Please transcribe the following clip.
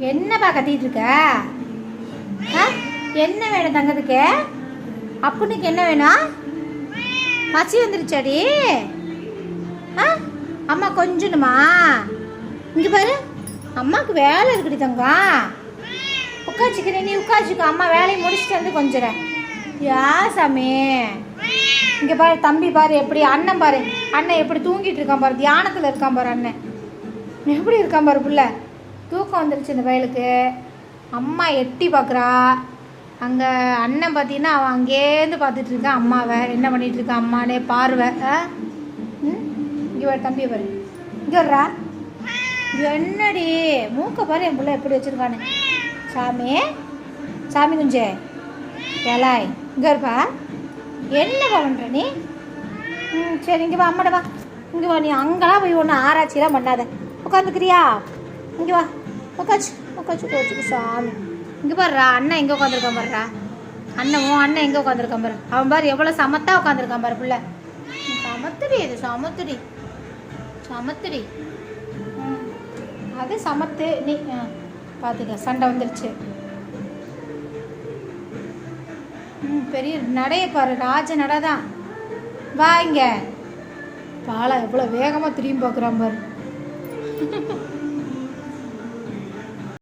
என்னப்பா கத்திட்டு இருக்க? என்ன வேணும் தங்கத்துக்கு? அப்புனுக்கு என்ன வேணும்? பசி வந்துருச்சாடி? அம்மா கொஞ்சணுமா? இங்கே பாரு, அம்மாவுக்கு வேலை இருக்குடி தங்கம். உட்காச்சிக்கிறேன், நீ உட்காச்சிக்கோ. அம்மா வேலையை முடிச்சுட்டு வந்து கொஞ்சிறேன். யா சாமி, இங்கே பாரு தம்பி, பாரு எப்படி அண்ணன், பாரு அண்ணன் எப்படி தூங்கிட்டு இருக்கான் பாரு, தியானத்தில் இருக்கான் பாரு அண்ணன். எப்படி இருக்கான் பாரு புள்ள. தூக்கம் வந்துருச்சு இந்த வயலுக்கு. அம்மா எட்டி பார்க்குறா. அங்கே அண்ணன் பார்த்தீங்கன்னா அவன் அங்கேருந்து பார்த்துட்ருக்கான் அம்மாவை. என்ன பண்ணிகிட்ருக்கான் அம்மானே பார்வை. இங்கே வர தம்பியை பாரு, இங்கே வர்றா. என்னடி மூக்க பாரு என் பிள்ளை எப்படி வச்சுருக்கானு. சாமி, சாமி குஞ்சே ஏலாய், இங்கே இருப்பா. என்னப்பா பண்ணுற நீ? சரி இங்கே வா, அம்மாட வா. இங்கே வா, நீ அங்கெல்லாம் போய் ஒன்று ஆராய்ச்சியெல்லாம் பண்ணாத. உட்காந்துக்கிறியா? இங்கே வா, உட்காச்சு உட்காச்சுக்கு சாமி. இங்கே பாருறா, அண்ணன் எங்கே உட்காந்துருக்கான் பாருறா. அண்ணன் எங்கே உட்காந்துருக்கான் பாரு. அவன் பாரு எவ்வளோ சமத்தா உட்காந்துருக்கான் பாரு பிள்ளை. சமத்துடி, இது சமத்துடி. அது சமத்து. நீ பார்த்துக்க, சண்டை வந்துருச்சு. பெரிய நடைய பாரு, ராஜ நடை தான். வா இங்கே. பாலா எவ்வளோ வேகமாக திரும்பி பார்க்குறான் பாரு.